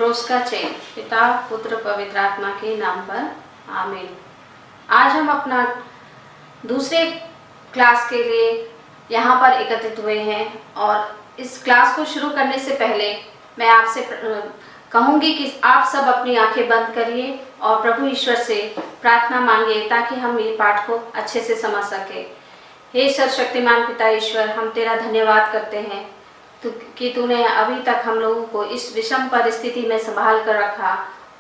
क्रूस का चिन्ह। पिता पुत्र पवित्र आत्मा के नाम पर आमीन। आज हम अपना दूसरे क्लास के लिए यहाँ पर एकत्रित हुए हैं और इस क्लास को शुरू करने से पहले मैं आपसे कहूँगी कि आप सब अपनी आंखें बंद करिए और प्रभु ईश्वर से प्रार्थना मांगिए ताकि हम ये पाठ को अच्छे से समझ सके। हे सर्वशक्तिमान पिता ईश्वर, हम तेरा धन्यवाद करते हैं कि तूने अभी तक हम लोगों को इस विषम परिस्थिति में संभाल कर रखा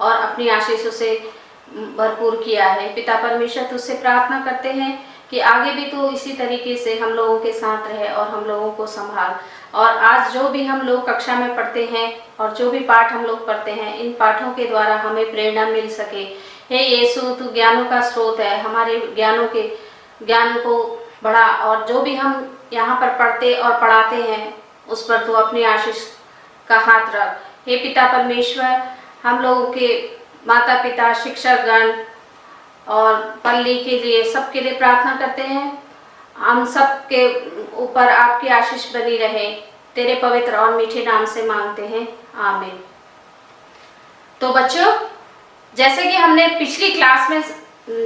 और अपनी आशीषों से भरपूर किया है। पिता परमेश्वर, तुझसे प्रार्थना करते हैं कि आगे भी तू इसी तरीके से हम लोगों के साथ रहे और हम लोगों को संभाल। और आज जो भी हम लोग कक्षा में पढ़ते हैं और जो भी पाठ हम लोग पढ़ते हैं, इन पाठों के द्वारा हमें प्रेरणा मिल सके। हे यीशु, तू ज्ञानों का स्रोत है, हमारे ज्ञान को बढ़ा और जो भी हम यहाँ पर पढ़ते और पढ़ाते हैं उस पर तू अपनी आशीष का हाथ रख। हे पिता परमेश्वर, हम लोगों के माता पिता, शिक्षकगण और पल्ली के लिए, सबके लिए प्रार्थना करते हैं। हम सब के ऊपर आपकी आशीष बनी रहे, तेरे पवित्र और मीठे नाम से मांगते हैं, आमीन। तो बच्चों, जैसे कि हमने पिछली क्लास में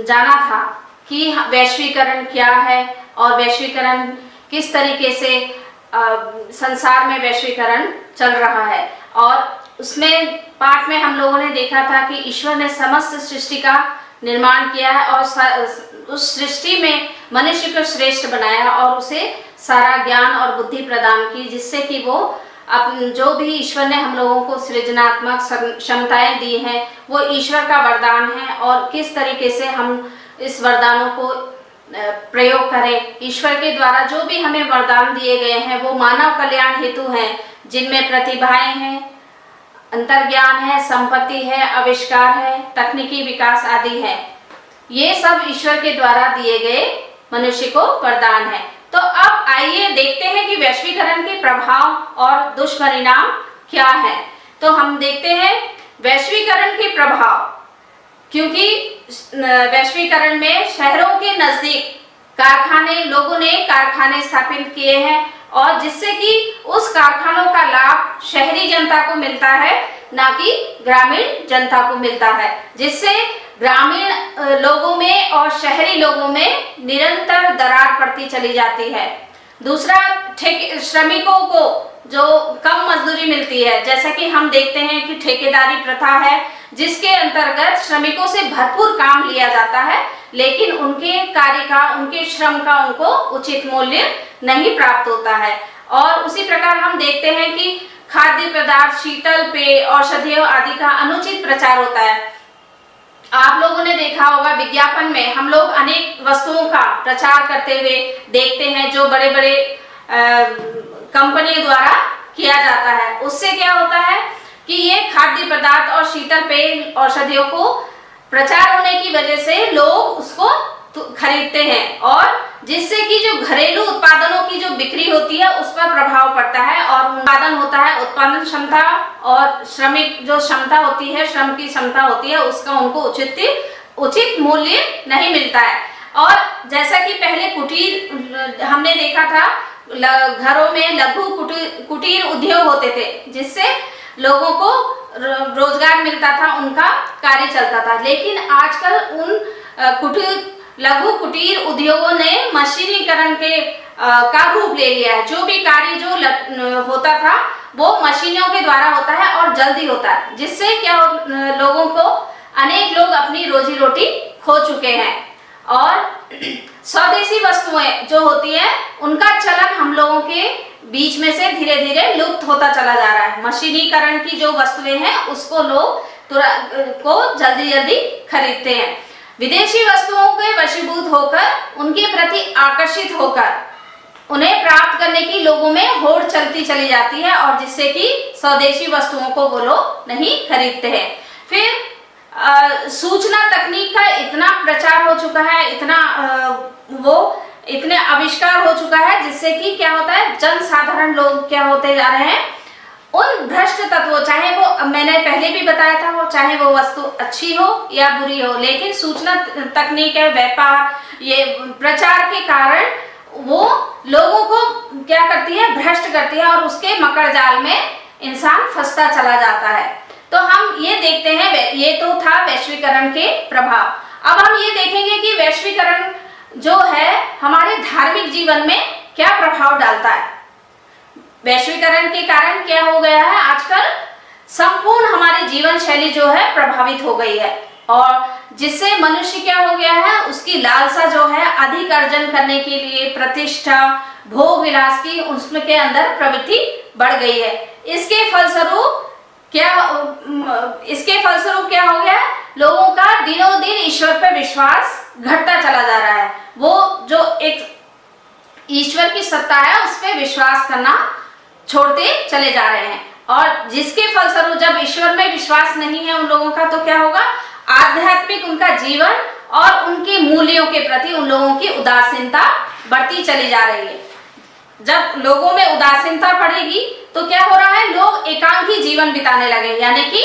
जाना था कि वैश्वीकरण क्या है और वैश्वीकरण किस तरीके से संसार में वैश्वीकरण चल रहा है, और उसमें पाठ में हम लोगों ने देखा था कि ईश्वर ने समस्त सृष्टि का निर्माण किया है और उस सृष्टि में मनुष्य को श्रेष्ठ बनाया और उसे सारा ज्ञान और बुद्धि प्रदान की, जिससे कि वो जो भी ईश्वर ने हम लोगों को सृजनात्मक क्षमताएं दी हैं वो ईश्वर का वरदान है और किस तरीके से हम इस वरदानों को प्रयोग करें। ईश्वर के द्वारा जो भी हमें वरदान दिए गए हैं वो मानव कल्याण हेतु हैं, जिनमें प्रतिभाएं हैं, अंतर्ज्ञान है, संपत्ति है, आविष्कार है, तकनीकी विकास आदि है। ये सब ईश्वर के द्वारा दिए गए मनुष्य को वरदान है। तो अब आइए देखते हैं कि वैश्वीकरण के प्रभाव और दुष्परिणाम क्या है। तो हम देखते हैं वैश्वीकरण के प्रभाव, क्योंकि वैश्वीकरण में शहरों के नजदीक लोगों ने कारखाने स्थापित किए हैं और जिससे कि उस कारखानों का लाभ शहरी जनता को मिलता है, ना कि ग्रामीण जनता को मिलता है, जिससे ग्रामीण लोगों में और शहरी लोगों में निरंतर दरार पड़ती चली जाती है। दूसरा, श्रमिकों को जो कम मजदूरी मिलती है, जैसा कि हम देखते हैं कि ठेकेदारी प्रथा है जिसके अंतर्गत श्रमिकों से भरपूर काम लिया जाता है, लेकिन उनके कार्य का, उनके श्रम का उनको उचित मूल्य नहीं प्राप्त होता है। और उसी प्रकार हम देखते हैं कि खाद्य पदार्थ, शीतल पेय, औषधियों आदि का अनुचित प्रचार होता है। आप लोगों ने देखा होगा विज्ञापन में हम लोग अनेक वस्तुओं का प्रचार करते हुए देखते हैं जो बड़े बड़े कंपनियों द्वारा किया जाता है। उससे क्या होता है कि ये खाद्य पदार्थ और शीतल पेय औषधियों को प्रचार होने की वजह से लोग उसको खरीदते हैं और जिससे कि जो घरेलू उत्पादनों की जो बिक्री होती है उस पर प्रभाव पड़ता है और उत्पादन होता है, उत्पादन क्षमता और श्रमिक जो क्षमता होती है, श्रम की क्षमता होती है, उसका उनको उचित मूल्य नहीं मिलता है। और जैसा कि पहले कुटीर हमने देखा था, घरों में लघु कुटीर उद्योग होते थे जिससे लोगों को रोजगार मिलता था, उनका कार्य चलता था। लेकिन आजकल उन लघु कुटीर उद्योगों ने मशीनीकरण का रूप ले लिया है। जो भी कार्य जो होता था वो मशीनों के द्वारा होता है और जल्दी होता है, जिससे क्या लोगों को, अनेक लोग अपनी रोजी रोटी खो चुके हैं। और स्वदेशी वस्तुएं जो होती है उनका चलन हम लोगों के बीच में से धीरे धीरे लुप्त होता चला जा रहा है। मशीनीकरण की जो वस्तुएं हैं उसको लोग जल्दी खरीदते हैं। विदेशी वस्तुओं के वशीभूत होकर, उनके प्रति आकर्षित होकर उन्हें प्राप्त करने की लोगों में होड़ चलती चली जाती है और जिससे कि स्वदेशी वस्तुओं को वो लोग नहीं खरीदते हैं। फिर सूचना तकनीक का इतना प्रचार हो चुका है, इतने आविष्कार हो चुका है, जिससे कि क्या होता है, जनसाधारण लोग क्या होते जा रहे हैं, उन भ्रष्ट तत्वों, चाहे वो, मैंने पहले भी बताया था, वो चाहे वो वस्तु अच्छी हो या बुरी हो, लेकिन सूचना तकनीक है, व्यापार, ये प्रचार के कारण वो लोगों को क्या करती है, भ्रष्ट करती है और उसके मकड़ जाल में इंसान फंसता चला जाता है। तो हम ये देखते हैं, ये तो था वैश्वीकरण के प्रभाव। अब हम ये देखेंगे कि वैश्वीकरण जो है हमारे धार्मिक जीवन में क्या प्रभाव डालता है। वैश्वीकरण के कारण क्या हो गया है, आजकल संपूर्ण हमारी जीवन शैली जो है प्रभावित हो गई है, और जिससे मनुष्य क्या हो गया है, उसकी लालसा जो है अधिक अर्जन करने के लिए, प्रतिष्ठा, भोग विलास की उसके अंदर प्रवृत्ति बढ़ गई है। इसके फलस्वरूप क्या हो गया है, लोगों का दिनों दिन ईश्वर पर विश्वास घटता चला जा रहा है। वो जो एक ईश्वर की सत्ता है उस पर विश्वास करना छोड़ते चले जा रहे हैं, और जिसके फलस्वरूप जब ईश्वर में विश्वास नहीं है उन लोगों का, तो क्या होगा, आध्यात्मिक उनका जीवन और उनके मूल्यों के प्रति उन लोगों की उदासीनता बढ़ती चली जा रही है। जब लोगों में उदासीनता बढ़ेगी तो क्या हो रहा है, लोग एकांकी जीवन बिताने लगे, यानी कि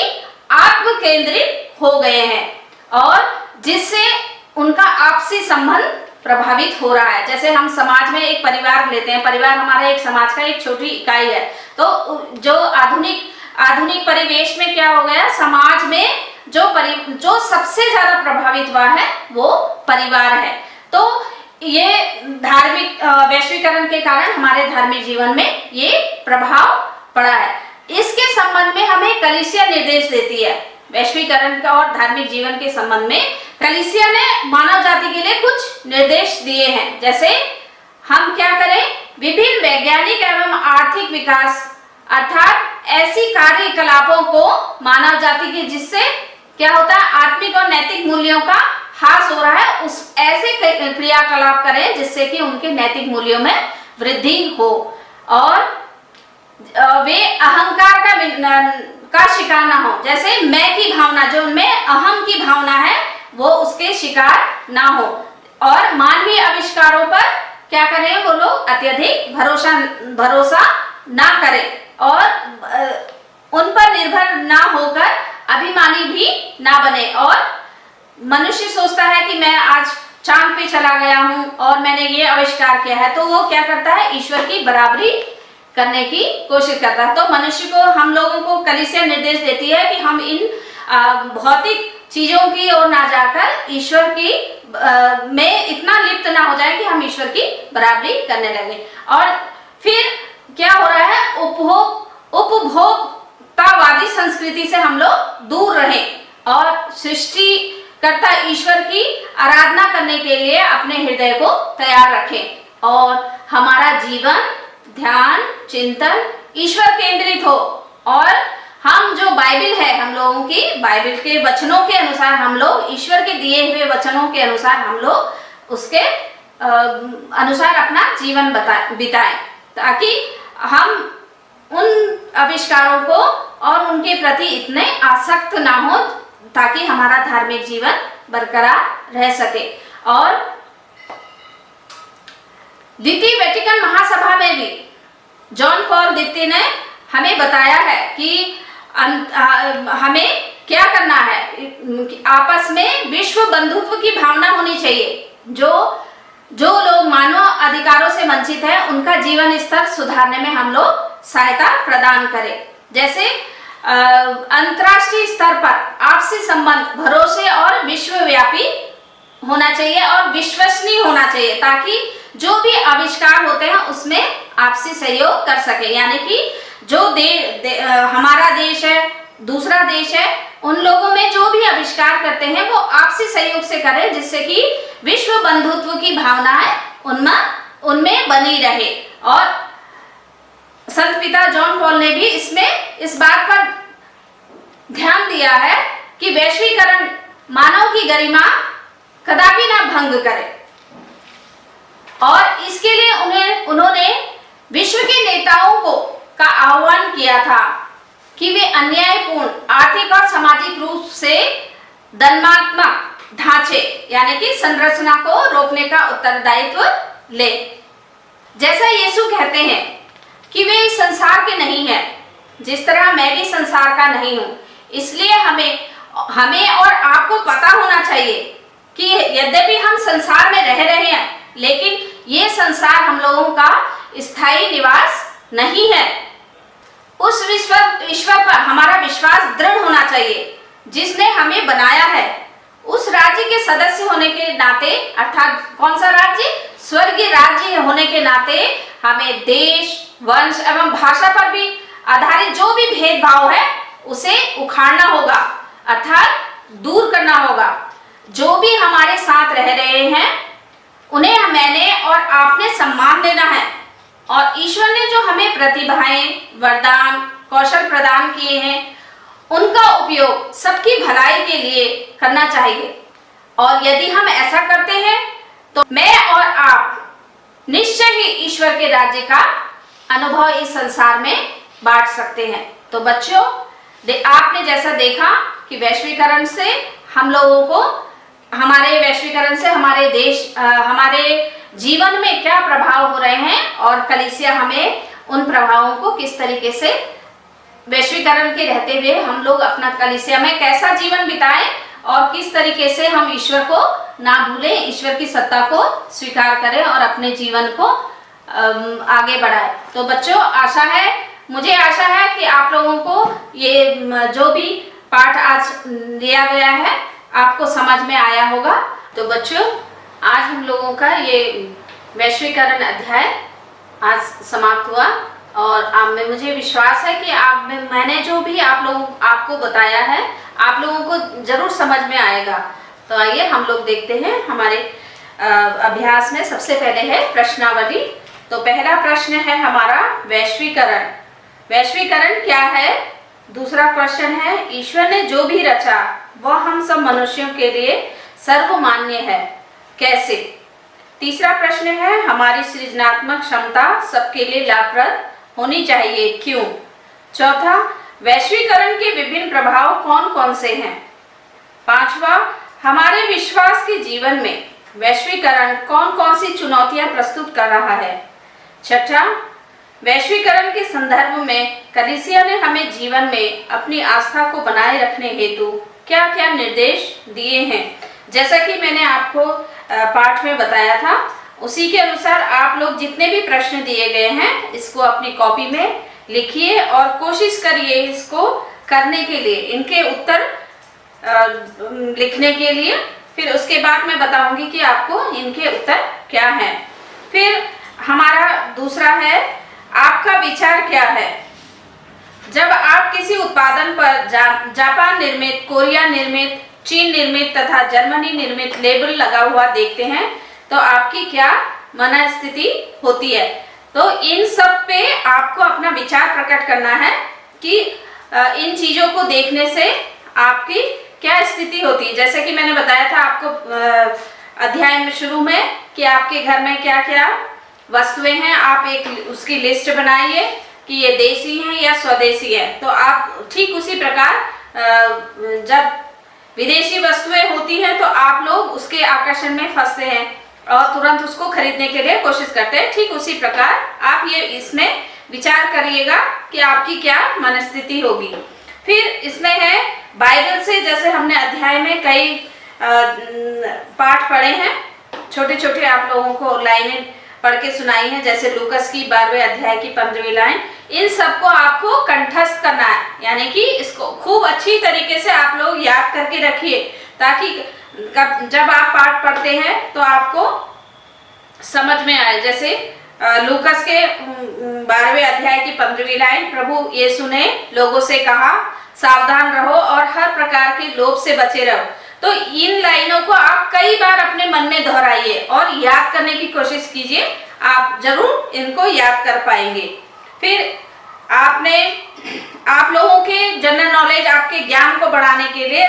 आत्म केंद्रित हो गए हैं, और जिससे उनका आपसी संबंध प्रभावित हो रहा है। जैसे हम समाज में एक परिवार लेते हैं, परिवार हमारा एक समाज का एक छोटी इकाई है, तो जो आधुनिक परिवेश में क्या हो गया, समाज में जो सबसे ज्यादा प्रभावित हुआ है वो परिवार है। तो ये धार्मिक वैश्वीकरण के कारण हमारे धार्मिक जीवन में ये प्रभाव पड़ा है। इसके संबंध में हमें कलीसिया निर्देश देती है। वैश्वीकरण का और धार्मिक जीवन के संबंध में कलीसिया ने मानव जाति के लिए कुछ निर्देश दिए हैं। जैसे हम क्या करें, विभिन्न वैज्ञानिक एवं आर्थिक विकास अर्थात ऐसी कार्यकलापों को मानव जाति के, जिससे क्या होता है, आत्मिक और नैतिक मूल्यों का ह्रास हो रहा है, उस ऐसे क्रियाकलाप करें जिससे कि उनके नैतिक मूल्यों में वृद्धि हो, और वे अहंकार का शिकार ना हो। जैसे मैं की भावना, जो उनमें अहम की भावना है, वो उसके शिकार ना हो, और मानवीय आविष्कारों पर क्या करें, वो लोग अत्यधिक भरोसा ना करें, और उन पर निर्भर ना होकर अभिमानी भी ना बने। और मनुष्य सोचता है कि मैं आज चांद पे चला गया हूं और मैंने ये आविष्कार किया है, तो वो क्या करता है, ईश्वर की बराबरी करने की कोशिश करता है। तो मनुष्य को, हम लोगों को कलीसिया निर्देश देती है कि हम इन भौतिक चीजों की ओर ना जाकर ईश्वर की में इतना लिप्त ना हो जाए कि हम ईश्वर की बराबरी करने लगे। और फिर क्या हो रहा है, उपभोक्तावादी संस्कृति से हम लोग दूर रहें, और सृष्टिकर्ता ईश्वर की आराधना करने के लिए अपने हृदय को तैयार रखें, और हमारा जीवन, ध्यान, चिंतन ईश्वर केंद्रित हो, और हम जो बाइबल है, हम लोगों की बाइबल के वचनों के अनुसार, हम लोग ईश्वर के दिए हुए वचनों के अनुसार हम लोग उसके अनुसार अपना जीवन बिताएं, ताकि हम उन आविष्कारों को और उनके प्रति इतने आसक्त ना हो, ताकि हमारा धार्मिक जीवन बरकरार रह सके। और द्वितीय वेटिकन महासभा में भी जॉन पॉल द्वितीय ने हमें बताया है कि हमें क्या करना है, आपस में विश्व बंधुत्व की भावना होनी चाहिए। जो लोग मानव अधिकारों से वंचित हैं, उनका जीवन स्तर सुधारने में हम लोग सहायता प्रदान करें। जैसे अंतर्राष्ट्रीय स्तर पर आपसी संबंध भरोसे और विश्वव्यापी होना चाहिए और विश्वसनीय होना चाहिए, ताकि जो भी आविष्कार होते हैं उसमें आपसी सहयोग कर सके। यानी कि जो हमारा देश है, दूसरा देश है, उन लोगों में जो भी आविष्कार करते हैं वो आपसी सहयोग से करें, जिससे कि विश्व बंधुत्व की भावना है उनमें बनी रहे। और संत पिता जॉन पॉल ने भी इस बात पर ध्यान दिया है कि वैश्वीकरण मानव की गरिमा कदापि ना भंग करे, और इसके लिए उन्होंने विश्व के नेताओं का आह्वान किया था कि वे अन्यायपूर्ण आर्थिक और सामाजिक रूप से दंडात्मक ढांचे यानी कि संरचना को रोकने का उत्तरदायित्व ले। जैसा यीशु कहते हैं कि वे इस संसार के नहीं हैं, जिस तरह मैं भी संसार का नहीं हूं। इसलिए हमें और आपको पता होना चाहिए कि यद्यपि हम संसार में रह रहे हैं, लेकिन ये संसार हम लोगों का स्थायी निवास नहीं है। उस ईश्वर पर हमारा विश्वास दृढ़ होना चाहिए जिसने हमें बनाया है। उस राज्य के सदस्य होने के नाते, अर्थात कौन सा राज्य? स्वर्गीय राज्य होने के नाते हमें देश, वंश एवं भाषा पर भी आधारित जो भी भेदभाव है उसे उखाड़ना होगा, अर्थात दूर करना होगा। जो भी हमारे साथ रह रहे हैं उन्हें मैंने और आपने सम्मान देना है और ईश्वर ने जो हमें प्रतिभाएं, वरदान, कौशल प्रदान किए हैं उनका उपयोग सबकी भलाई के लिए करना चाहिए। और यदि हम ऐसा करते हैं तो मैं और आप निश्चय ही ईश्वर के राज्य का अनुभव इस संसार में बांट सकते हैं। तो बच्चों, आपने जैसा देखा कि वैश्वीकरण से हम लोगों को, वैश्वीकरण से हमारे देश, हमारे जीवन में क्या प्रभाव हो रहे हैं और कलीसिया हमें उन प्रभावों को किस तरीके से वैश्वीकरण के रहते हुए हम लोग अपना कलीसिया में कैसा जीवन बिताएं और किस तरीके से हम ईश्वर को ना भूलें, ईश्वर की सत्ता को स्वीकार करें और अपने जीवन को आगे बढ़ाएं। तो बच्चों, मुझे आशा है कि आप लोगों को ये जो भी पाठ आज दिया गया है आपको समझ में आया होगा। तो बच्चों, आज हम लोगों का ये वैश्वीकरण अध्याय आज समाप्त हुआ और मुझे विश्वास है कि मैंने जो भी आपको बताया है आप लोगों को जरूर समझ में आएगा। तो आइए हम लोग देखते हैं हमारे अभ्यास में। सबसे पहले है प्रश्नावली। तो पहला प्रश्न है हमारा वैश्वीकरण। वैश्वीकरण क्या है? दूसरा क्वेश्चन है ईश्वर ने जो भी रचा वह हम सब मनुष्यों के लिए सर्वमान्य है, कैसे? तीसरा प्रश्न है हमारी सृजनात्मक क्षमता सबके लिए लाभप्रद होनी चाहिए, क्यों? चौथा, वैश्वीकरण के विभिन्न प्रभाव कौन कौन से हैं? पांचवा, हमारे विश्वास के जीवन में वैश्वीकरण कौन कौन सी चुनौतियां प्रस्तुत कर रहा है? छठा, वैश्वीकरण के संदर्भ में कलीसिया ने हमें जीवन में अपनी आस्था को बनाए रखने हेतु क्या क्या निर्देश दिए हैं? जैसा कि मैंने आपको पाठ में बताया था, उसी के अनुसार आप लोग जितने भी प्रश्न दिए गए हैं इसको अपनी कॉपी में लिखिए और कोशिश करिए इसको करने के लिए, इनके उत्तर लिखने के लिए। फिर उसके बाद मैं बताऊंगी कि आपको इनके उत्तर क्या हैं। फिर हमारा दूसरा है आपका विचार क्या है? जब आप किसी उत्पादन पर जापान निर्मित, कोरिया निर्मित, चीन निर्मित तथा जर्मनी निर्मित लेबल लगा हुआ देखते हैं तो आपकी क्या मनस्थिति होती है? तो इन सब पे आपको अपना विचार प्रकट करना है कि इन चीजों को देखने से आपकी क्या स्थिति होती है। जैसे कि मैंने बताया था आपको अध्याय में शुरू में कि आपके घर में क्या क्या वस्तुएं हैं, आप एक उसकी लिस्ट बनाइए कि ये देसी हैं या स्वदेशी है। तो आप ठीक उसी प्रकार जब विदेशी वस्तुएं होती हैं तो आप लोग उसके आकर्षण में फंसते हैं और तुरंत उसको खरीदने के लिए कोशिश करते हैं। ठीक उसी प्रकार आप ये इसमें विचार करिएगा कि आपकी क्या मनस्थिति होगी। फिर इसमें है बाइबल से, जैसे हमने अध्याय में कई पाठ पढ़े हैं, छोटे छोटे आप लोगों को लाइनें पढ़ के सुनाई है, जैसे लूकस की 12वें अध्याय की 15वीं लाइन। इन सबको आपको कंठस्थ करना है, यानी कि इसको खूब अच्छी तरीके से आप लोग याद करके रखिए ताकि जब आप पाठ पढ़ते हैं तो आपको समझ में आए। जैसे लूकस के 12वें अध्याय की 15वीं लाइन, प्रभु यीशु ने लोगों से कहा, सावधान रहो और हर प्रकार के लोभ से बचे रहो। तो इन लाइनों को आप कई बार अपने मन में दोहराइए और याद करने की कोशिश कीजिए, आप जरूर इनको याद कर पाएंगे। फिर आप लोगों के जनरल नॉलेज, आपके ज्ञान को बढ़ाने के लिए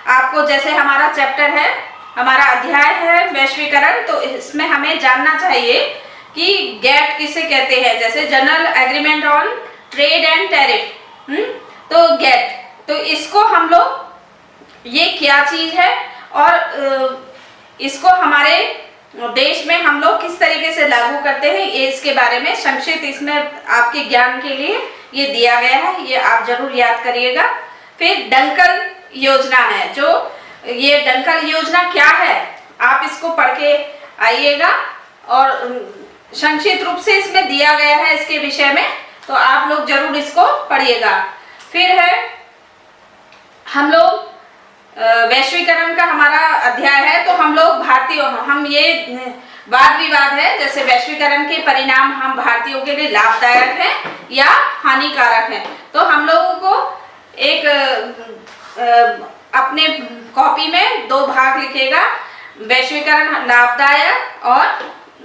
आपको, जैसे हमारा चैप्टर है, हमारा अध्याय है वैश्वीकरण, तो इसमें हमें जानना चाहिए कि गैट किसे कहते हैं। जैसे general agreement on trade and tariff, तो गैट, तो इसको हम लोग, ये क्या चीज है और इसको हमारे देश में हम लोग किस तरीके से लागू करते हैं, ये इसके बारे में संक्षिप्त इसमें आपके ज्ञान के लिए ये दिया गया है, ये आप जरूर याद करिएगा। फिर डंकल योजना है, जो ये डंकल योजना क्या है आप इसको पढ़ के आइएगा और संक्षिप्त रूप से इसमें दिया गया है, इसके विषय में तो आप लोग जरूर इसको पढ़िएगा। फिर है हम लोग वैश्वीकरण का हमारा अध्याय है, तो हम लोग भारतीयों, हम ये वाद विवाद है जैसे वैश्वीकरण के परिणाम हम भारतीयों के लिए लाभदायक हैं या हानिकारक हैं। तो हम लोगों को एक अपने कॉपी में 2 भाग लिखेगा, वैश्वीकरण लाभदायक और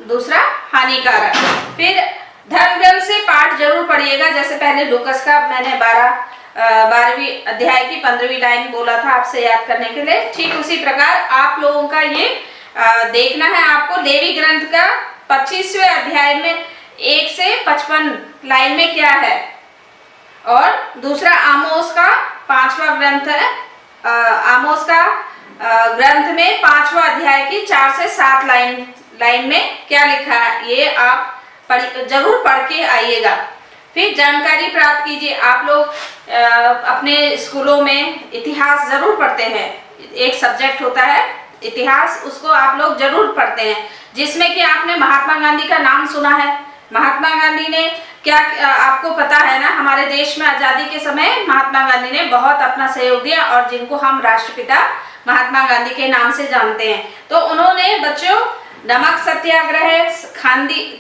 दूसरा हानिकारक। फिर धर्म ग्रंथ से पाठ जरूर पढ़िएगा, जैसे पहले लूकस का मैंने 12वीं अध्याय की 15वीं लाइन बोला था आपसे याद करने के लिए, ठीक उसी प्रकार आप लोगों का ये देखना है। आपको लेवी ग्रंथ का 25वें अध्याय में 1 से 55 लाइन में क्या है, और दूसरा आमोस का 5वां ग्रंथ है, आमोस का ग्रंथ में 5वां अध्याय की 4 से 7 लाइन में क्या लिखा है, ये आप जरूर पढ़ के आइएगा। फिर जानकारी प्राप्त कीजिए। आप लोग अपने स्कूलों में इतिहास जरूर पढ़ते हैं, एक सब्जेक्ट होता है इतिहास, उसको आप लोग जरूर पढ़ते हैं, जिसमें कि आपने महात्मा गांधी का नाम सुना है। महात्मा गांधी ने क्या, आपको पता है ना, हमारे देश में आज़ादी के समय महात्मा गांधी ने बहुत अपना सहयोग दिया, और जिनको हम राष्ट्रपिता महात्मा गांधी के नाम से जानते हैं। तो उन्होंने बच्चों नमक सत्याग्रह,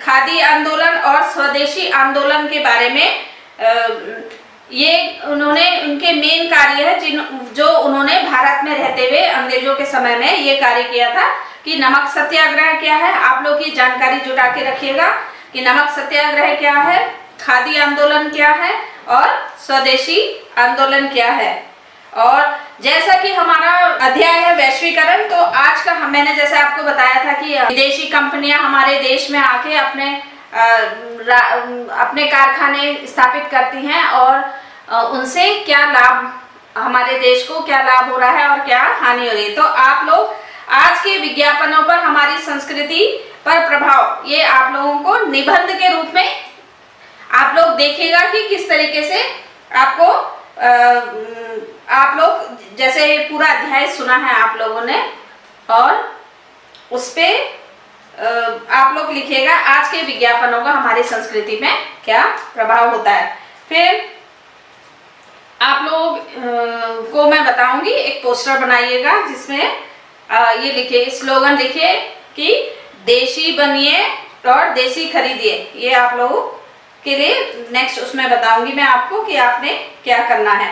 खादी आंदोलन और स्वदेशी आंदोलन के बारे में ये उन्होंने, उनके मेन कार्य है जो उन्होंने भारत में रहते हुए अंग्रेजों के समय में ये कार्य किया था कि नमक सत्याग्रह क्या है, आप लोग की जानकारी जुटा के रखिएगा कि नमक सत्याग्रह क्या है, खादी आंदोलन क्या है और स्वदेशी आंदोलन क्या है। और जैसा कि हमारा अध्याय है वैश्वीकरण, तो आज का मैंने जैसे आपको बताया था कि विदेशी कंपनियां हमारे देश में आके अपने कारखाने स्थापित करती हैं, और उनसे क्या लाभ, हमारे देश को क्या लाभ हो रहा है और क्या हानि हो रही है। तो आप लोग आज के विज्ञापनों पर हमारी संस्कृति पर प्रभाव, ये आप लोगों को निबंध के रूप में आप लोग देखिएगा कि किस तरीके से आपको आप लोग, जैसे पूरा अध्याय सुना है आप लोगों ने, और उस पे आप लोग लिखिएगा आज के विज्ञापनों का हमारी संस्कृति में क्या प्रभाव होता है। फिर आप लोग को मैं बताऊंगी, एक पोस्टर बनाइएगा जिसमें ये लिखिए, स्लोगन लिखिए कि देशी बनिए और देशी खरीदिए। ये आप लोगों के लिए नेक्स्ट उसमें बताऊंगी मैं आपको कि आपने क्या करना है।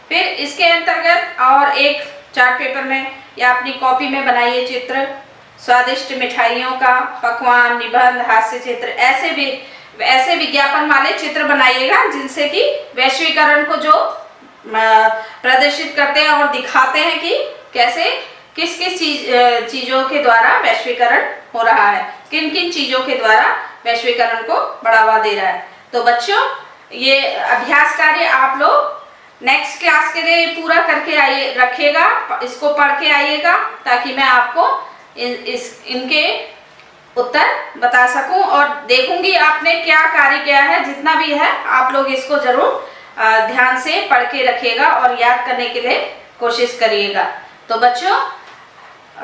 फिर इसके अंतर्गत और एक चार्ट पेपर में या अपनी कॉपी में बनाइए चित्र, स्वादिष्ट मिठाइयों का, पकवान, निबंध, हास्य चित्र, ऐसे विज्ञापन वाले चित्र बनाइएगा जिनसे कि वैश्वीकरण को जो प्रदर्शित करते हैं और दिखाते हैं कि कैसे किस किस चीजों के द्वारा वैश्वीकरण हो रहा है, किन किन चीजों के द्वारा वैश्वीकरण को बढ़ावा दे रहा है। तो बच्चों ये अभ्यास कार्य आप लोग नेक्स्ट क्लास के लिए पूरा करके आइए, रखिएगा, इसको पढ़ के आइएगा ताकि मैं आपको इनके उत्तर बता सकूं, और देखूंगी आपने क्या कार्य किया है। जितना भी है आप लोग इसको जरूर ध्यान से पढ़ के रखिएगा और याद करने के लिए कोशिश करिएगा। तो बच्चों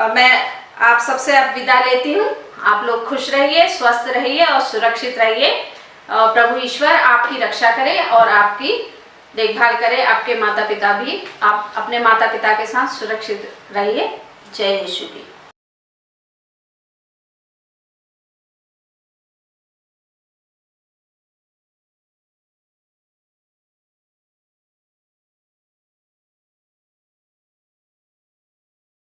मैं आप सबसे अब विदा लेती हूँ। आप लोग खुश रहिए, स्वस्थ रहिए और सुरक्षित रहिए। प्रभु ईश्वर आपकी रक्षा करे और आपकी देखभाल करे। आपके माता पिता भी, आप अपने माता पिता के साथ सुरक्षित रहिए। जय यीशु की।